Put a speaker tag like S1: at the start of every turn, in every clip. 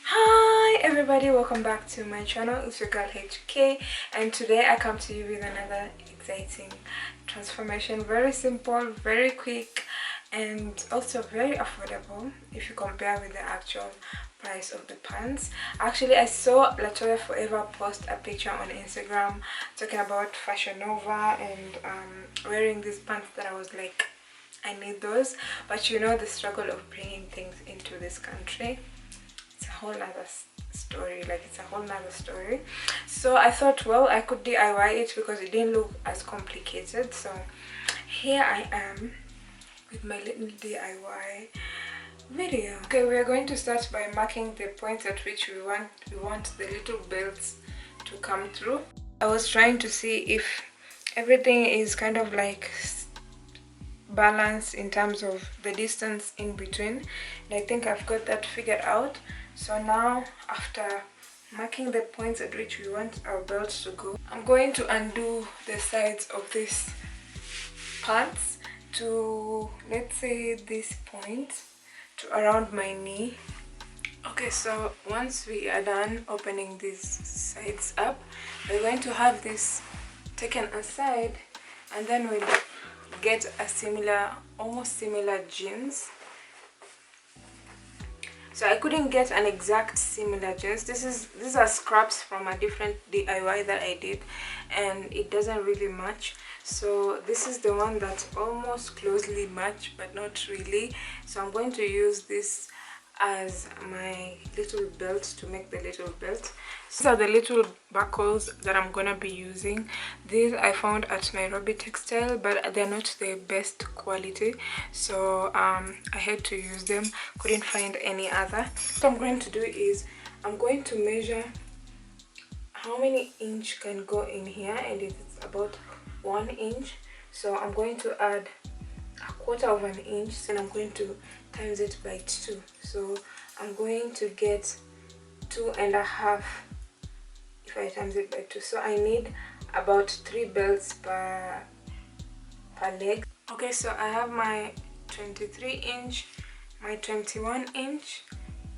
S1: Hi everybody, welcome back to my channel. It's your girl HK, and today I come to you with another exciting transformation. Very simple, very quick, and also very affordable if you compare with the actual price of the pants. Actually, I saw Latoya Forever post a picture on Instagram talking about FashionNova and wearing these pants that I was like, I need those. But you know the struggle of bringing things into this country. It's a whole nother story. So I thought, well, I could DIY it because it didn't look as complicated. So here I am with my little DIY video. Okay, we are going to start by marking the points at which we want the little belts to come through. I was trying to see if everything is kind of like balanced in terms of the distance in between, and I think I've got that figured out. So now, after marking the points at which we want our belts to go, I'm going to undo the sides of this pants to, let's say, this point to around my knee. Okay, so once we are done opening these sides up, we're going to have this taken aside, and then we'll get a almost similar jeans. So I couldn't get an exact similar jeans. These are scraps from a different DIY that I did, and it doesn't really match. So this is the one that almost closely match, but not really. So I'm going to use this as my little belt to make the little belt. These are the little buckles that I'm gonna be using. These I found at Nairobi Textile, but they're not the best quality, so I had to use them. Couldn't find any other. What I'm going to do is I'm going to measure how many inch can go in here, and it's about 1 inch. So I'm going to add 1/4 of an inch, and I'm going to times it by 2. So I'm going to get 2.5 if I times it by 2. So I need about 3 belts per leg. Okay, so I have my 23-inch, my 21-inch,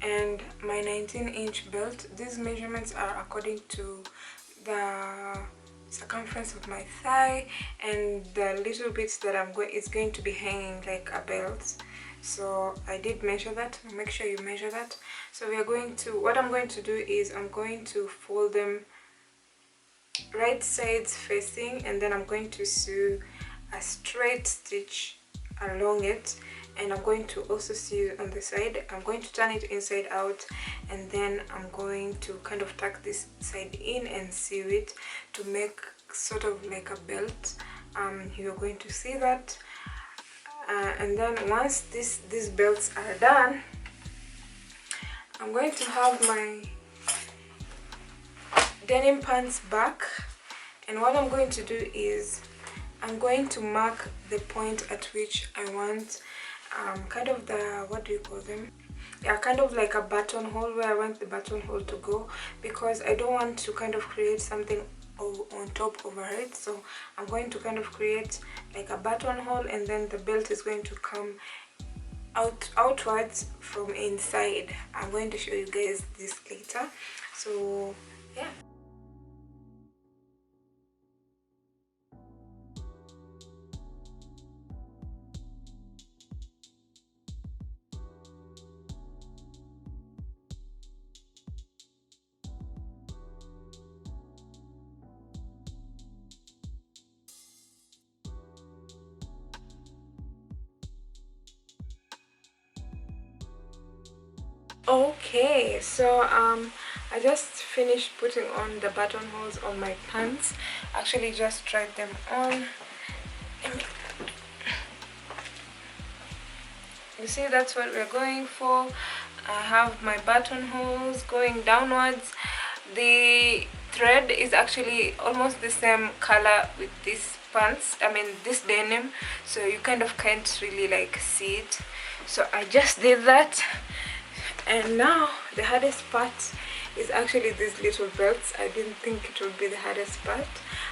S1: and my 19-inch belt. These measurements are according to the circumference of my thigh and the little bits that it's going to be hanging like a belt. So I did measure that. Make sure you measure that. So what I'm going to do is I'm going to fold them right sides facing, and then I'm going to sew a straight stitch along it, and I'm going to also sew on the side. I'm going to turn it inside out, and then I'm going to kind of tuck this side in and sew it to make sort of like a belt. You're going to see that. And then once these belts are done, I'm going to have my denim pants back, and what I'm going to do is I'm going to mark the point at which I want kind of the, what do you call them? Yeah, kind of like a buttonhole, where I want the buttonhole to go, because I don't want to kind of create something on top over it. So I'm going to kind of create like a buttonhole, and then the belt is going to come outwards from inside. I'm going to show you guys this later. So yeah. Okay, so I just finished putting on the buttonholes on my pants. Actually just tried them on. You see, that's what we're going for. I have my buttonholes going downwards. The thread is actually almost the same color with this pants, this denim, so you kind of can't really like see it. So I just did that. And now the hardest part is actually these little belts. I didn't think it would be the hardest part.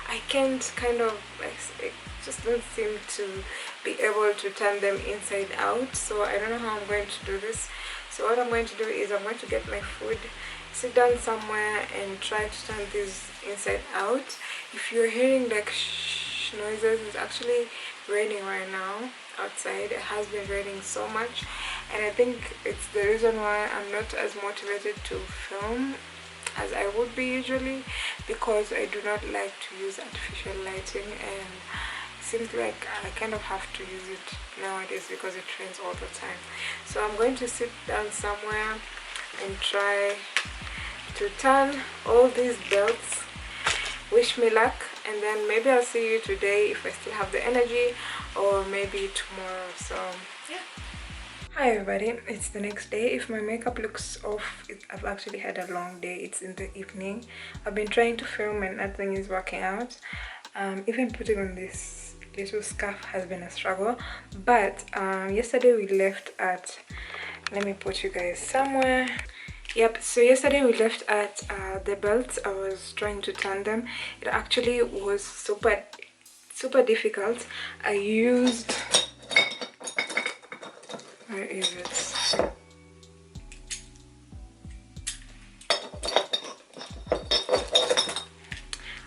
S1: I can't kind of like, just don't seem to be able to turn them inside out, so I don't know how I'm going to do this. So what I'm going to do is I'm going to get my food, sit down somewhere and try to turn this inside out. If you're hearing like noises, it's actually raining right now outside. It has been raining so much, and I think it's the reason why I'm not as motivated to film as I would be usually, because I do not like to use artificial lighting, and it seems like I kind of have to use it nowadays because it rains all the time. So I'm going to sit down somewhere and try to turn all these belts. Wish me luck, and then maybe I'll see you today if I still have the energy, or maybe tomorrow. So yeah. Hi everybody, it's the next day. If my makeup looks off, I've actually had a long day. It's in the evening. I've been trying to film and nothing is working out. Even putting on this little scarf has been a struggle. But yesterday we left at, let me put you guys somewhere. Yep, so yesterday we left at the belts. I was trying to turn them. It actually was super difficult. I used, where is it?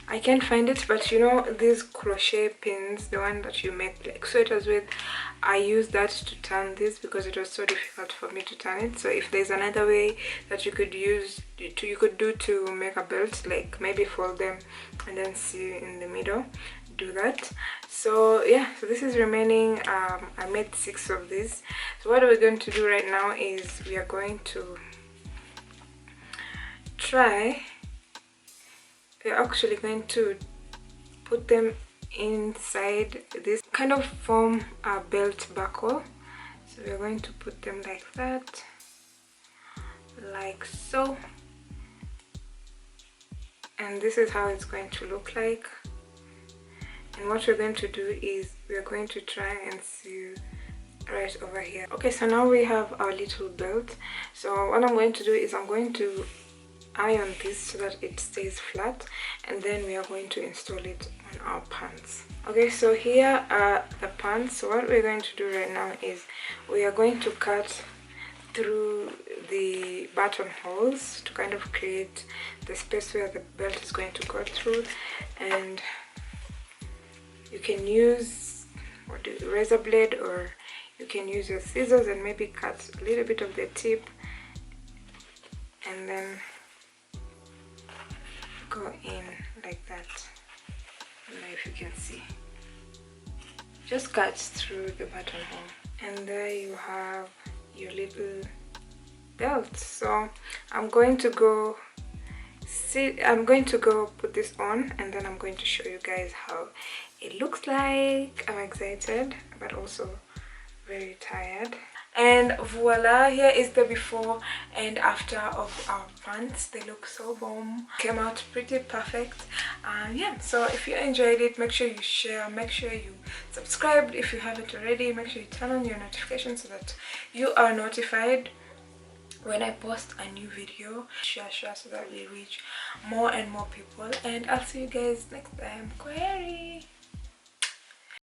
S1: I can't find it, but you know these crochet pins, the one that you make like sweaters with, I used that to turn this because it was so difficult for me to turn it. So if there's another way that you could do to make a belt, like maybe fold them and then see in the middle, do that. So yeah, so this is remaining. I made 6 of these. So what we're going to do right now is we are going to try, we're actually going to put them inside this, kind of form a belt buckle. So we're going to put them like that, like so, and this is how it's going to look like. And what we're going to do is we're going to try and sew right over here. Okay, so now we have our little belt. So what I'm going to do is I'm going to iron this so that it stays flat, and then we are going to install it on our pants. Okay, so here are the pants. So what we're going to do right now is we are going to cut through the buttonholes to kind of create the space where the belt is going to go through, and you can use razor blade, or you can use your scissors and maybe cut a little bit of the tip and then go in like that. I don't know if you can see, just cut through the buttonhole, and there you have your little belt. So I'm going to go put this on, and then I'm going to show you guys how it looks like. I'm excited but also very tired. And voila, here is the before and after of our pants. They look so bomb, came out pretty perfect. Yeah, so if you enjoyed it, make sure you share, make sure you subscribe if you haven't already, make sure you turn on your notifications so that you are notified when I post a new video. Share so that we reach more and more people, and I'll see you guys next time. Query.